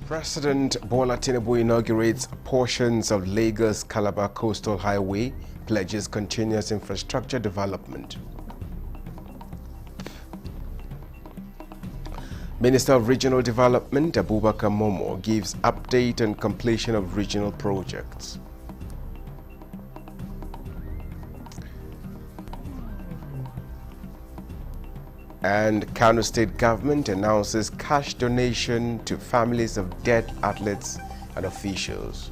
President Bola Tinubu inaugurates portions of Lagos-Calabar Coastal Highway, pledges continuous infrastructure development. Minister of Regional Development Abubakar Momo gives update on completion of regional projects. And Kano State Government announces cash donation to families of dead athletes and officials.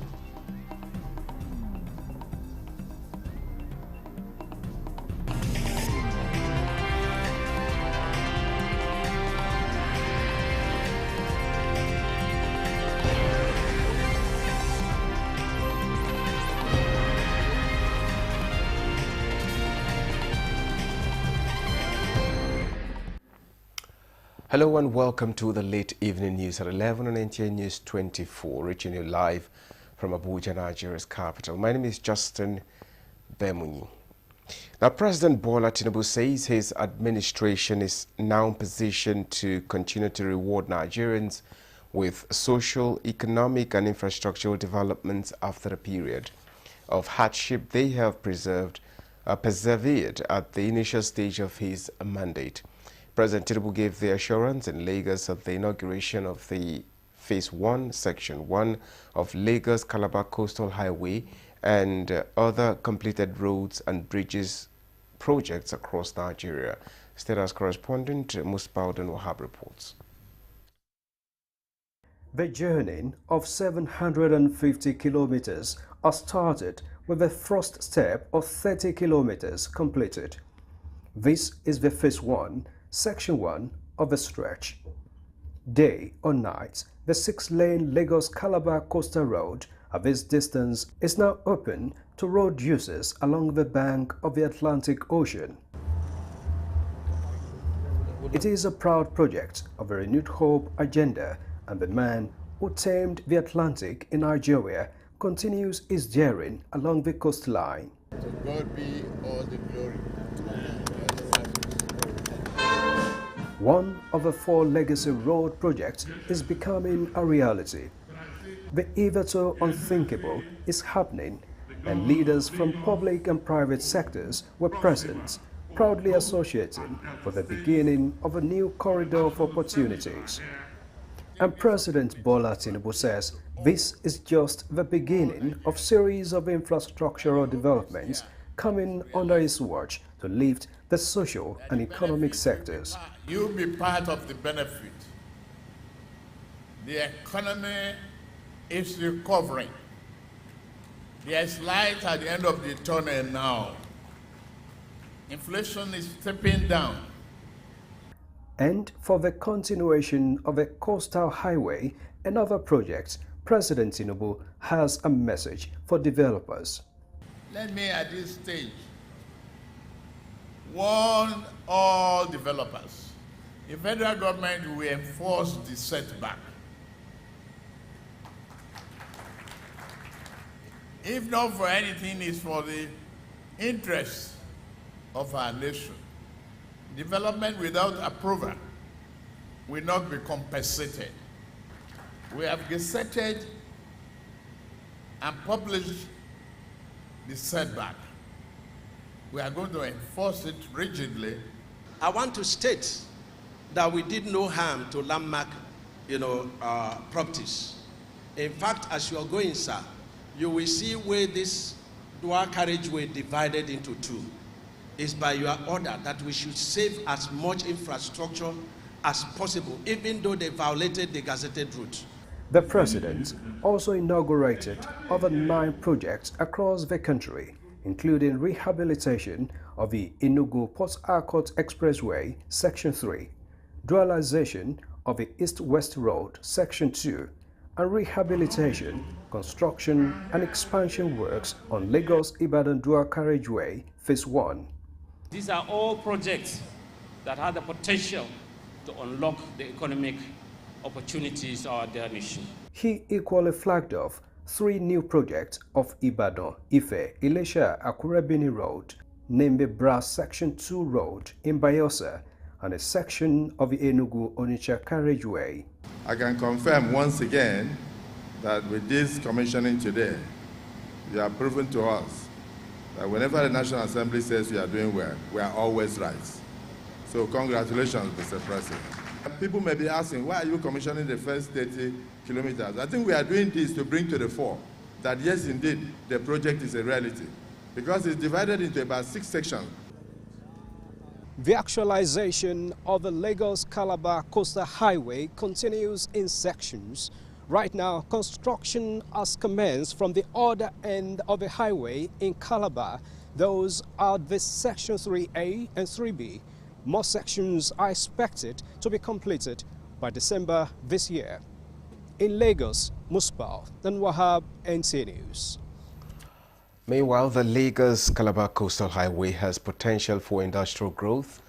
Hello and welcome to the late evening news at 11 on NTA News 24, reaching you live from Abuja, Nigeria's capital. My name is Justin Bemunyi. Now, President Bola Tinubu says his administration is now in position to continue to reward Nigerians with social, economic and infrastructural developments after a period of hardship they have persevered at the initial stage of his mandate. President Tinubu gave the assurance in Lagos at the inauguration of the Phase 1, Section 1 of Lagos-Calabar Coastal Highway and other completed roads and bridges projects across Nigeria. State House correspondent Musbaudin Wahab reports. The journey of 750 kilometers has started with the first step of 30 kilometers completed. This is the Phase 1, Section 1 of the stretch. Day or night, the 6-lane Lagos-Calabar Coastal Road at this distance is now open to road users along the bank of the Atlantic Ocean. It is a proud project of a renewed hope agenda, and the man who tamed the Atlantic in Nigeria continues his daring along the coastline. To God be all the glory. One of the 4 legacy road projects is becoming a reality. The hitherto unthinkable is happening, and leaders from public and private sectors were present, proudly associating for the beginning of a new corridor of opportunities. And President Bola Tinubu says this is just the beginning of a series of infrastructural developments coming under his watch to lift the social and economic sectors. You'll be part of the benefit. The economy is recovering. There's light at the end of the tunnel now. Inflation is stepping down. And for the continuation of the Coastal Highway and other projects, President Tinubu has a message for developers. Let me at this stage warn all developers. The federal government will enforce the setback. If not for anything, it's for the interest of our nation. Development without approval will not be compensated. We have gazetted and published the setback. We are going to enforce it rigidly. I want to state that we did no harm to landmark, properties. In fact, as you are going, sir, you will see where this dual carriageway divided into 2. It's by your order that we should save as much infrastructure as possible, even though they violated the gazetted route. The president also inaugurated other 9 projects across the country, including rehabilitation of the Enugu-Port Harcourt Expressway, Section 3, dualization of the East-West Road, Section 2, and rehabilitation, construction, and expansion works on Lagos-Ibadan Dual Carriageway, Phase 1. These are all projects that have the potential to unlock the economic opportunities of their nation. He equally flagged off 3 new projects of Ibadan, Ife, Ilesha, Akure Bini Road, Nembe Brass Section 2 Road in Bayelsa, and a section of the Enugu-Onitsha carriageway. I can confirm once again that with this commissioning today, you have proven to us that whenever the National Assembly says we are doing well, we are always right. So congratulations, Mr. President. People may be asking, why are you commissioning the first 30 kilometers? I think we are doing this to bring to the fore that yes, indeed, the project is a reality, because it's divided into about 6 sections. The actualization of the Lagos-Calabar Coastal Highway continues in sections. Right now, construction has commenced from the other end of the highway in Calabar. Those are the Section 3A and 3B. More sections are expected to be completed by December this year. In Lagos, Musbah and Wahab, NTA News. Meanwhile, the Lagos-Calabar Coastal Highway has potential for industrial growth,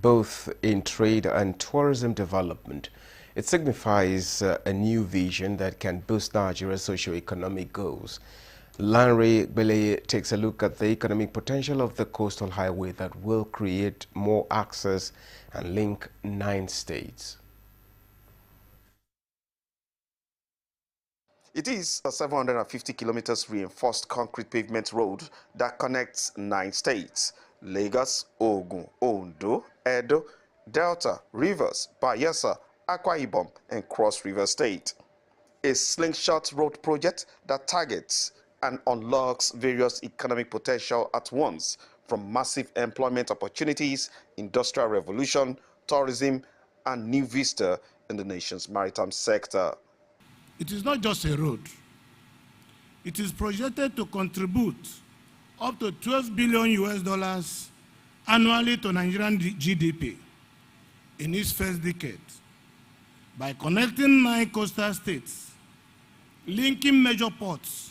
both in trade and tourism development. It signifies a new vision that can boost Nigeria's socio-economic goals. Lanre Beleye takes a look at the economic potential of the coastal highway that will create more access and link 9 states. It is a 750 kilometers reinforced concrete pavement road that connects 9 states: Lagos, Ogun, Ondo, Edo, Delta, Rivers, Bayelsa, Akwa Ibom, and Cross River State. A slingshot road project that targets and unlocks various economic potential at once, from massive employment opportunities, industrial revolution, tourism, and new vista in the nation's maritime sector. It is not just a road. It is projected to contribute up to $12 billion annually to Nigerian GDP in its first decade by connecting 9 coastal states, linking major ports,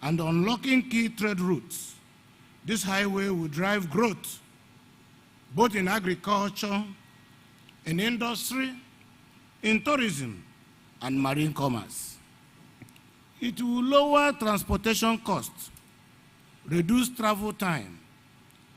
and unlocking key trade routes. This highway will drive growth both in agriculture, in industry, in tourism, and marine commerce. It will lower transportation costs, reduce travel time,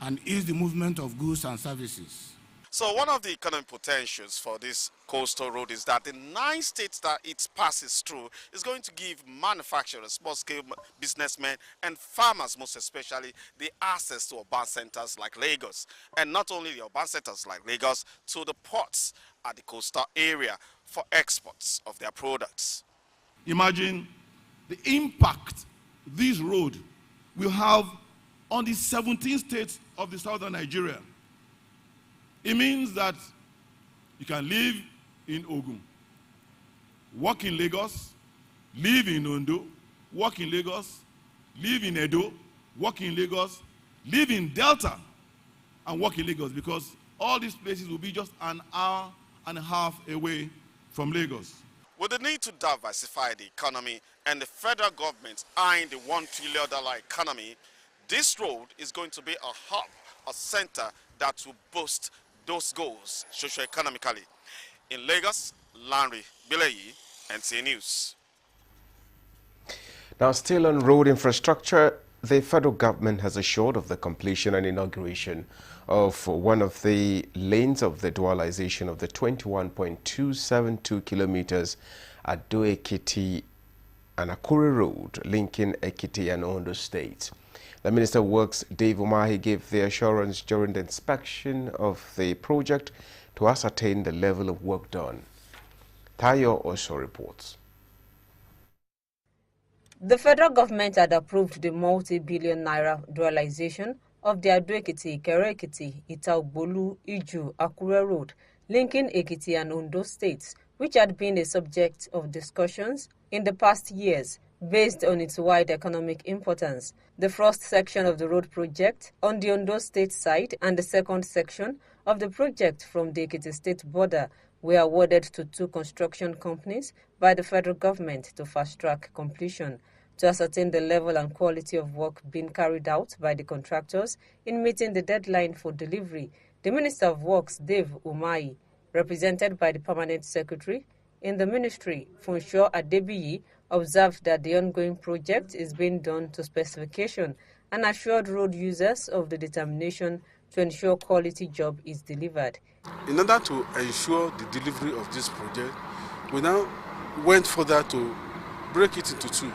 and ease the movement of goods and services. So one of the economic potentials for this coastal road is that the 9 states that it passes through is going to give manufacturers, small-scale businessmen, and farmers, most especially, the access to urban centers like Lagos. And not only the urban centers like Lagos, to the ports at the coastal area for exports of their products. Imagine the impact this road will have on the 17 states of the southern Nigeria. It means that you can live in Ogun, work in Lagos, live in Ondo, work in Lagos, live in Edo, work in Lagos, live in Delta, and work in Lagos, because all these places will be just an hour and a half away from Lagos. With the need to diversify the economy and the federal government eyeing the $1 trillion economy, this road is going to be a hub, a center that will boost those goals socio-economically. In Lagos, Lanre Beleye, NTA News. Now, still on road infrastructure, the federal government has assured of the completion and inauguration of one of the lanes of the dualization of the 21.272 kilometers Ado-Ekiti and Akure Road linking Ekiti and Ondo states. The Minister of Works, Dave Umahi, gave the assurance during the inspection of the project to ascertain the level of work done. Tayo also reports. The federal government had approved the multi-billion naira dualization of the Ado-Ekiti, Ikere-Ekiti, Ita-Ogbolu, Iju, Akure Road, linking Ekiti and Ondo states, which had been a subject of discussions in the past years based on its wide economic importance. The first section of the road project on the Ondo state side and the second section of the project from the Ekiti state border were awarded to 2 construction companies by the federal government to fast-track completion. To ascertain the level and quality of work being carried out by the contractors in meeting the deadline for delivery, the Minister of Works, Dave Umahi, represented by the Permanent Secretary in the Ministry, Funsho Adebiyi, observed that the ongoing project is being done to specification and assured road users of the determination to ensure quality job is delivered. In order to ensure the delivery of this project, we now went further to break it into two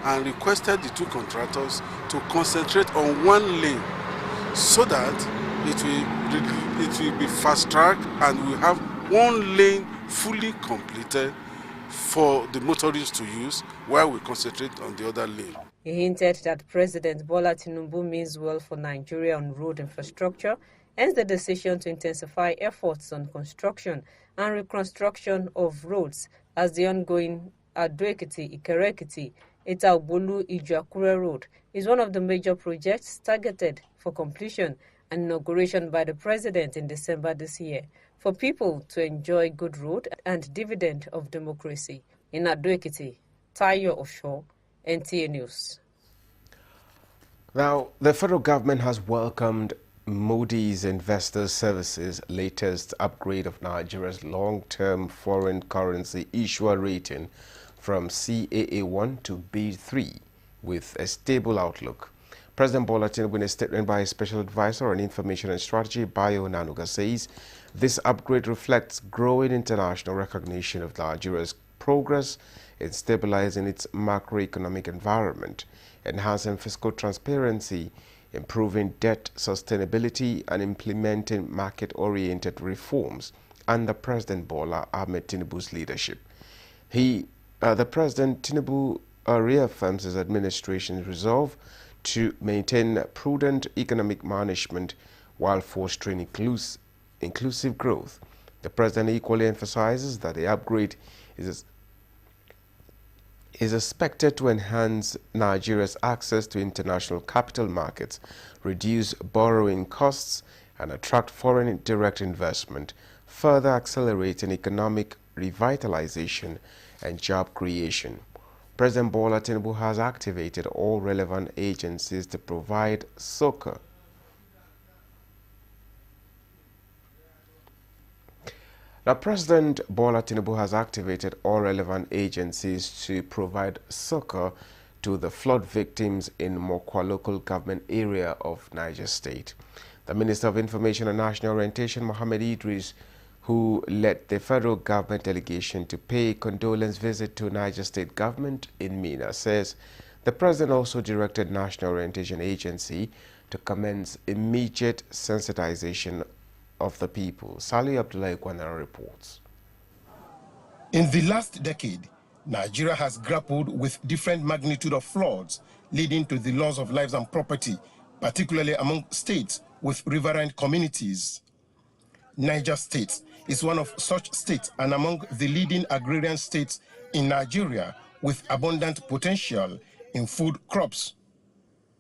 and requested the two contractors to concentrate on one lane so that it will be fast-tracked and we have one lane fully completed for the motorists to use while we concentrate on the other lane. He hinted that President Bola Tinubu means well for Nigeria on road infrastructure, hence the decision to intensify efforts on construction and reconstruction of roads as the ongoing Ado-Ekiti, Ikere-Ekiti, Eta-Ogbolu, Iju-Akure Road is one of the major projects targeted for completion and inauguration by the President in December this year for people to enjoy good road and dividend of democracy. In Ado-Ekiti, Tayo Osho, NTA News. Now, the federal government has welcomed Moody's Investors Service's latest upgrade of Nigeria's long-term foreign currency issuer rating from CAA1 to B3 with a stable outlook. President Bola Tinubu, in a statement by his special advisor on information and strategy, Bayo Onanuga, says this upgrade reflects growing international recognition of Nigeria's progress in stabilizing its macroeconomic environment, enhancing fiscal transparency, improving debt sustainability, and implementing market-oriented reforms under President Bola Ahmed Tinubu's leadership. The President Tinubu reaffirms his administration's resolve to maintain prudent economic management while fostering inclusive growth. The President equally emphasizes that the upgrade is expected to enhance Nigeria's access to international capital markets, reduce borrowing costs, and attract foreign direct investment, further accelerating economic revitalization and job creation. President Bola Tinubu has activated all relevant agencies to provide succor. Now, President Bola Tinubu has activated all relevant agencies to provide succor to the flood victims in Mokwa local government area of Niger State. The Minister of Information and National Orientation, Mohammed Idris, who led the federal government delegation to pay a condolence visit to Niger State government in Mina, says the President also directed National Orientation Agency to commence immediate sensitization of the people. Salih Abdullah Ikwana reports. In the last decade, Nigeria has grappled with different magnitude of floods, leading to the loss of lives and property, particularly among states with riverine communities. Niger State is one of such states and among the leading agrarian states in Nigeria with abundant potential in food crops.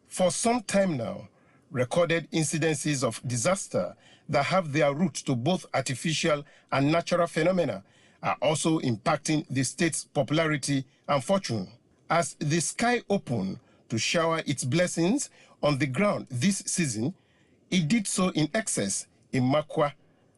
For some time now, recorded incidences of disaster that have their roots to both artificial and natural phenomena are also impacting the state's popularity and fortune. As the sky opened to shower its blessings on the ground this season, it did so in excess in Mokwa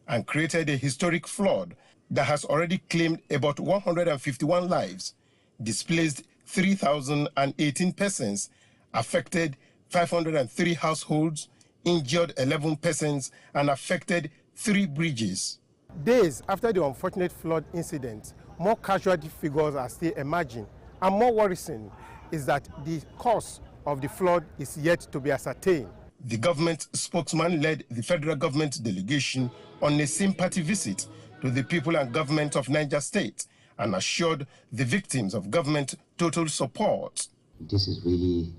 and created a historic flood that has already claimed about 151 lives, displaced 3,018 persons, affected 503 households, injured 11 persons, and affected 3 bridges. Days after the unfortunate flood incident, more casualty figures are still emerging, and more worrisome is that the cause of the flood is yet to be ascertained. The government spokesman led the federal government delegation on a sympathy visit to the people and government of Niger State and assured the victims of government total support. This is really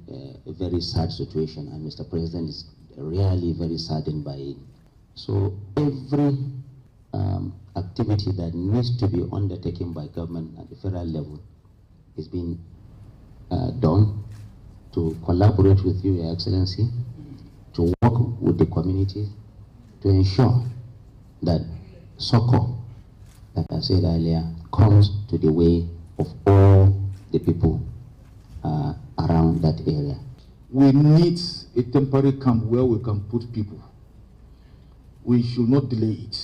a very sad situation, and Mr. President is really very saddened by it. So every activity that needs to be undertaken by government at the federal level is being done to collaborate with you, Your Excellency, to work with the community to ensure that succor, like I said earlier, comes to the way of all the people around that area. We need a temporary camp where we can put people. We should not delay it.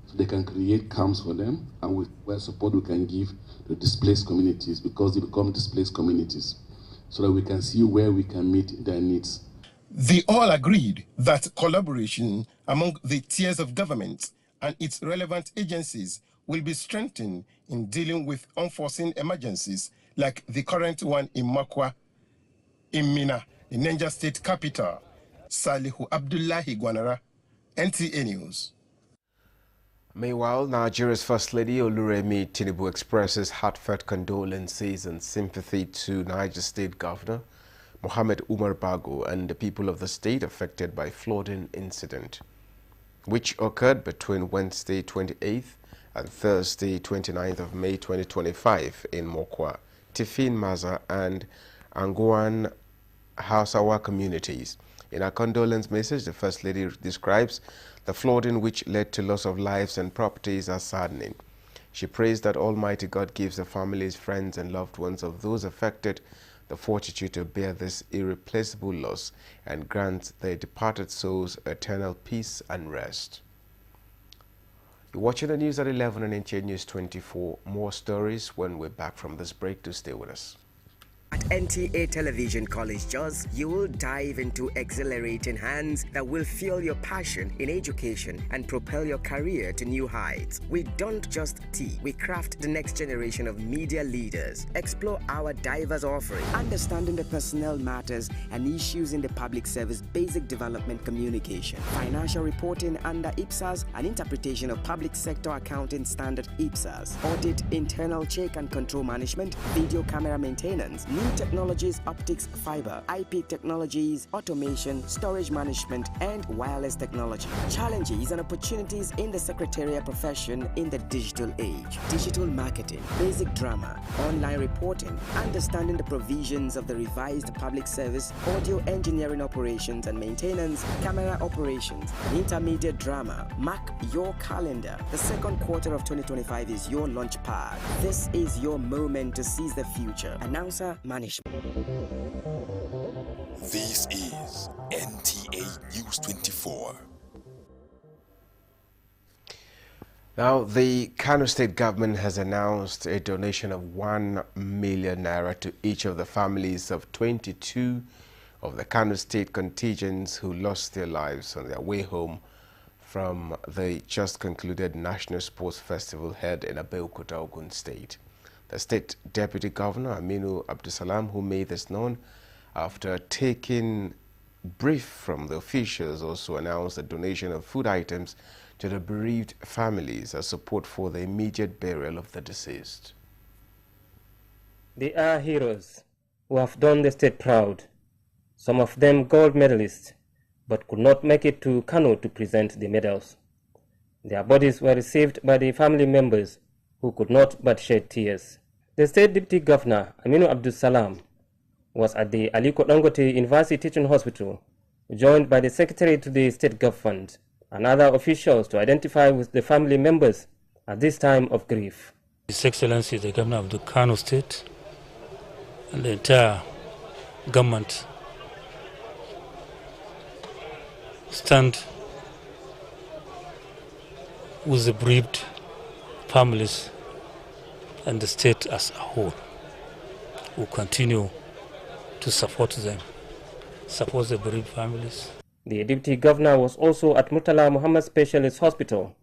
So they can create camps for them, and with what support we can give to displaced communities, because they become displaced communities, so that we can see where we can meet their needs. They all agreed that collaboration among the tiers of government and its relevant agencies will be strengthened in dealing with unforeseen emergencies like the current one in Makwa, in Mina, the Niger State capital. Salihu Abdullahi Gwanara, NTA News. Meanwhile, Nigeria's First Lady Oluremi Tinubu expresses heartfelt condolences and sympathy to Niger State Governor Mohammed Umar Bago and the people of the state affected by flooding incident, which occurred between Wednesday 28th and Thursday 29th of May 2025 in Mokwa, Tifin Maza and Anguan Hausawa communities. In a condolence message, the First Lady describes the flooding which led to loss of lives and properties as saddening. She prays that Almighty God gives the families, friends and loved ones of those affected the fortitude to bear this irreplaceable loss and grants their departed souls eternal peace and rest. You're watching the news at 11 on NTA News 24. More stories when we're back from this break. To stay with us. At NTA Television College Jos, you will dive into exhilarating hands that will fuel your passion in education and propel your career to new heights. We don't just teach, we craft the next generation of media leaders. Explore our diverse offering, understanding the personnel matters and issues in the public service basic development communication, financial reporting under IPSAS and interpretation of public sector accounting standard IPSAS, audit, internal check and control management, video camera maintenance, new technologies, optics, fiber, IP technologies, automation, storage management, and wireless technology. Challenges and opportunities in the secretarial profession in the digital age. Digital marketing, basic drama, online reporting, understanding the provisions of the revised public service, audio engineering operations and maintenance, camera operations, and intermediate drama. Mark your calendar. The second quarter of 2025 is your launch pad. This is your moment to seize the future. Announcer Management. This is NTA News 24. Now, the Kano State government has announced a donation of 1 million naira to each of the families of 22 of the Kano State contingents who lost their lives on their way home from the just concluded National Sports Festival held in Abeokuta, Ogun State. The State Deputy Governor, Aminu Abdusalam, who made this known after taking brief from the officials, also announced a donation of food items to the bereaved families as support for the immediate burial of the deceased. They are heroes who have done the state proud, some of them gold medalists, but could not make it to Kano to present the medals. Their bodies were received by the family members who could not but shed tears. The State Deputy Governor, Aminu Abdusalam, was at the Aliko Dangote University Teaching Hospital, joined by the Secretary to the State Government and other officials to identify with the family members at this time of grief. His Excellency, the Governor of the Kano State, and the entire government stand with the bereaved families and the state as a whole. Will continue to support them, support the bereaved families. The Deputy Governor was also at Murtala Muhammad Specialist Hospital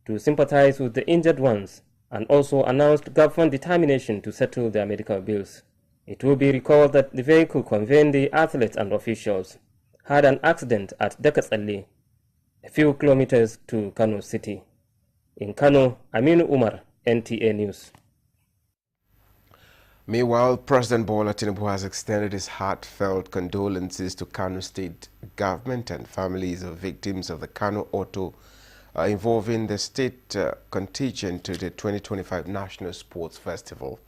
to sympathize with the injured ones and also announced government determination to settle their medical bills. It will be recalled that the vehicle conveying the athletes and officials had an accident at Dekatsalli, a few kilometers to Kano City. In Kano, Aminu Umar, NTA News. Meanwhile, President Bola Tinubu has extended his heartfelt condolences to Kano State government and families of victims of the Kano Auto involving the state contingent to the 2025 National Sports Festival.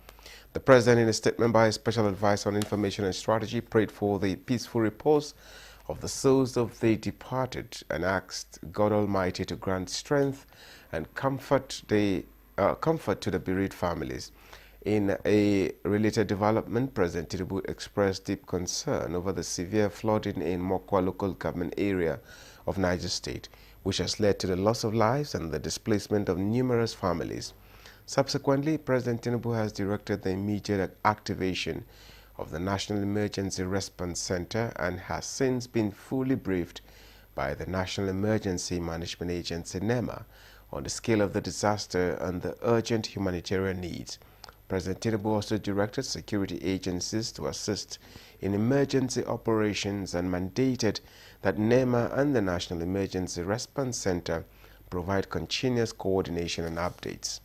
The President, in a statement by his Special Advisor on Information and Strategy, prayed for the peaceful repose of the souls of the departed and asked God Almighty to grant strength and comfort to the bereaved families. In a related development, President Tinubu expressed deep concern over the severe flooding in Mokwa local government area of Niger State, which has led to the loss of lives and the displacement of numerous families. Subsequently, President Tinubu has directed the immediate activation of the National Emergency Response Center and has since been fully briefed by the National Emergency Management Agency NEMA on the scale of the disaster and the urgent humanitarian needs. President Tinubu also directed security agencies to assist in emergency operations and mandated that NEMA and the National Emergency Response Center provide continuous coordination and updates.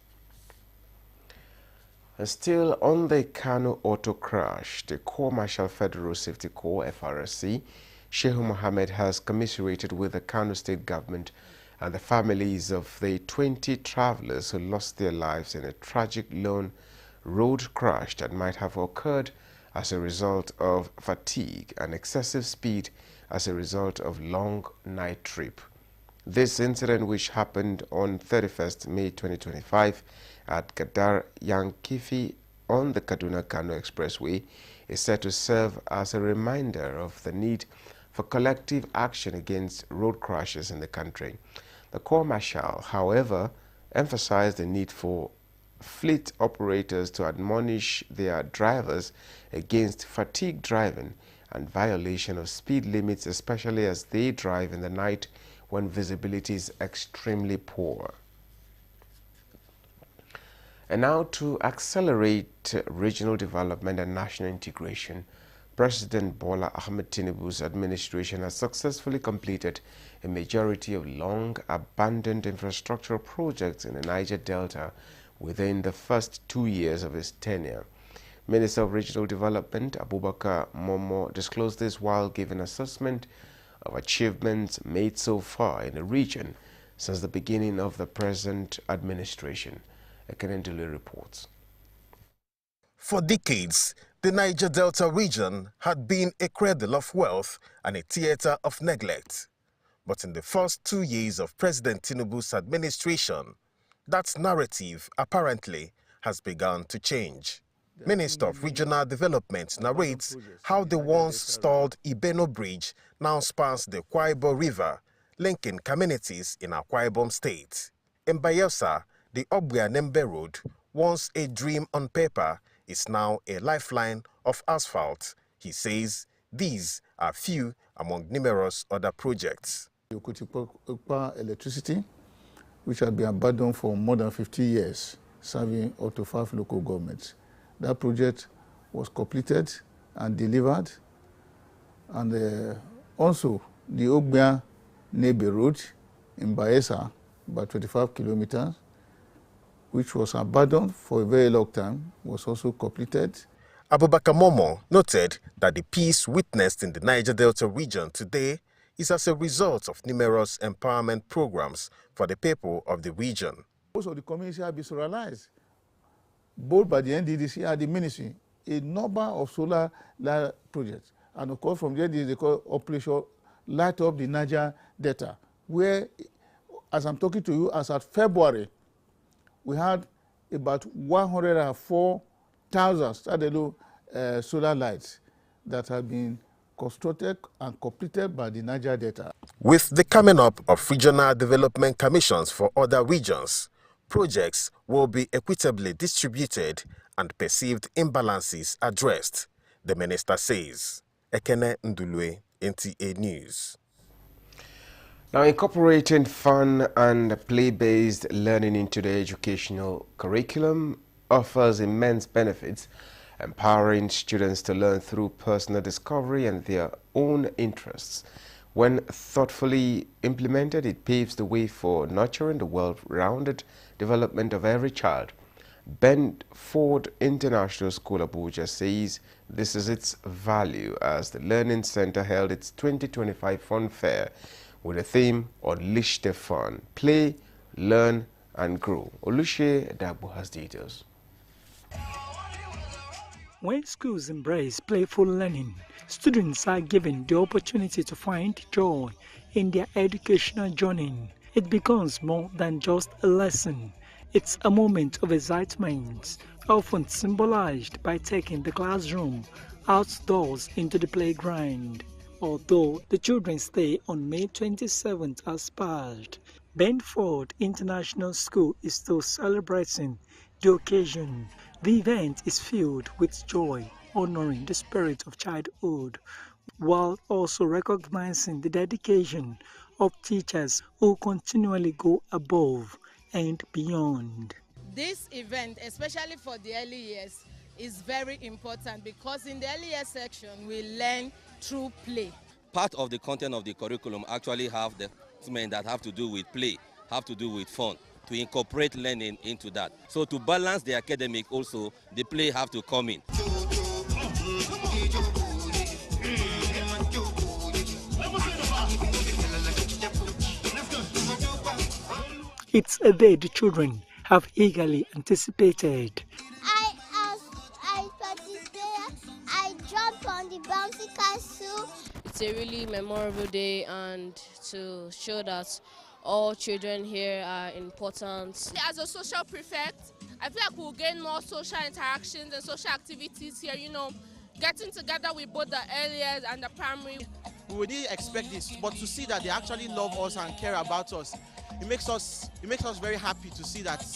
And still on the Kano auto crash, the Corps Marshal Federal Safety Corps (FRSC) Shehu Mohammed has commiserated with the Kano State government and the families of the 20 travelers who lost their lives in a tragic lone road crash that might have occurred as a result of fatigue and excessive speed as a result of long night trip. This incident, which happened on 31st May 2025 at Gadar Yankifi on the Kaduna-Kano Expressway, is said to serve as a reminder of the need for collective action against road crashes in the country. The Corps Marshal, however, emphasized the need for fleet operators to admonish their drivers against fatigue driving and violation of speed limits, especially as they drive in the night when visibility is extremely poor. And now, to accelerate regional development and national integration, President Bola Ahmed Tinubu's administration has successfully completed a majority of long-abandoned infrastructural projects in the Niger Delta within the first 2 years of his tenure. Minister of Regional Development Abubakar Momo disclosed this while giving assessment of achievements made so far in the region since the beginning of the present administration. Ekenendule reports. For decades, the Niger Delta region had been a cradle of wealth and a theater of neglect. But in the first 2 years of President Tinubu's administration, that narrative apparently has begun to change. Minister of Regional Development narrates how the once stalled Ibeno Bridge now spans the Akwa Ibom River, linking communities in Akwa Ibom State. In Bayelsa, the Obuanembe Road, once a dream on paper, is now a lifeline of asphalt. He says these are few among numerous other projects. Yokotikpa electricity, which had been abandoned for more than 50 years, serving up to 5 local governments. That project was completed and delivered. And also the Ogbia-Nebe Road in Bayelsa, about 25 kilometers, which was abandoned for a very long time, was also completed. Abubakar Momo noted that the peace witnessed in the Niger Delta region today is as a result of numerous empowerment programs for the people of the region. Most of the communities have been solarized, both by the NDDC and the ministry, a number of solar light projects. And of course, from there, they call Operation Light Up the Niger Delta, where, as I'm talking to you, as at February, we had about 104,000 solar lights that have been constructed and completed by the Niger Delta. With the coming up of regional development commissions for other regions, projects will be equitably distributed and perceived imbalances addressed, the minister says. Ekene Ndulwe, NTA News. Now, incorporating fun and play-based learning into the educational curriculum offers immense benefits, empowering students to learn through personal discovery and their own interests. When thoughtfully implemented, it paves the way for nurturing the well-rounded development of every child. Benford International School Abuja says this is its value as the Learning Center held its 2025 Fun Fair with a theme Unleash the Fun, Play, Learn and Grow. Olushe Dagbo has details. When schools embrace playful learning, students are given the opportunity to find joy in their educational journey. It becomes more than just a lesson. It's a moment of excitement, often symbolized by taking the classroom outdoors into the playground. Although the children's stay on May 27th as past, Benford International School is still celebrating the occasion. The event is filled with joy honoring the spirit of childhood, while also recognizing the dedication of teachers who continually go above and beyond. This event, especially for the early years, is very important because in the early years section we learn through play. Part of the content of the curriculum actually have the elements that have to do with play, have to do with fun, to incorporate learning into that. So to balance the academic also, the play have to come in. It's a day the children have eagerly anticipated. I participated, I jumped on the bouncy castle. It's a really memorable day, and to show that all children here are important. As a social prefect, I feel like we'll gain more social interactions and social activities here, you know, getting together with both the early years and the primary. We didn't expect this, but to see that they actually love us and care about us, it makes us very happy to see that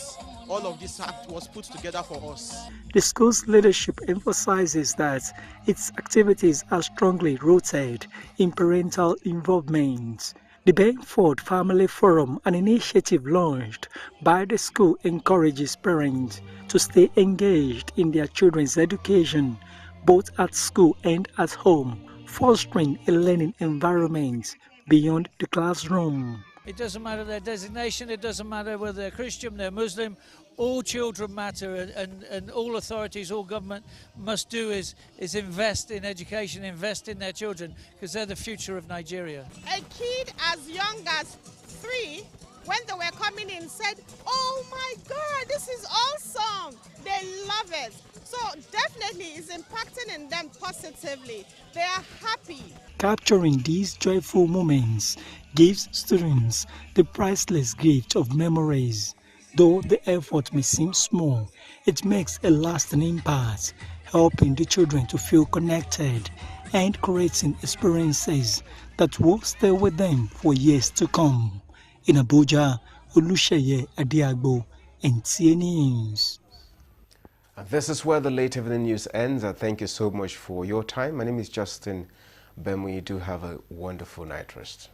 all of this was put together for us. The school's leadership emphasizes that its activities are strongly rooted in parental involvement. The Benford Family Forum, an initiative launched by the school, encourages parents to stay engaged in their children's education, both at school and at home, fostering a learning environment beyond the classroom. It doesn't matter their designation, it doesn't matter whether they're Christian, they're Muslim, all children matter, and all authorities, all government must do is invest in education, invest in their children, because they're the future of Nigeria. A kid as young as 3, when they were coming in, said, "Oh my God, this is awesome!" They love it. So definitely it's impacting in them positively. They are happy. Capturing these joyful moments gives students the priceless gift of memories. Though the effort may seem small, it makes a lasting impact, helping the children to feel connected and creating experiences that will stay with them for years to come. In Abuja, Olusheye Adiagbo, NTA News. And this is where the late evening news ends. Thank you so much for your time. My name is Justin Bemu. You do have a wonderful night rest.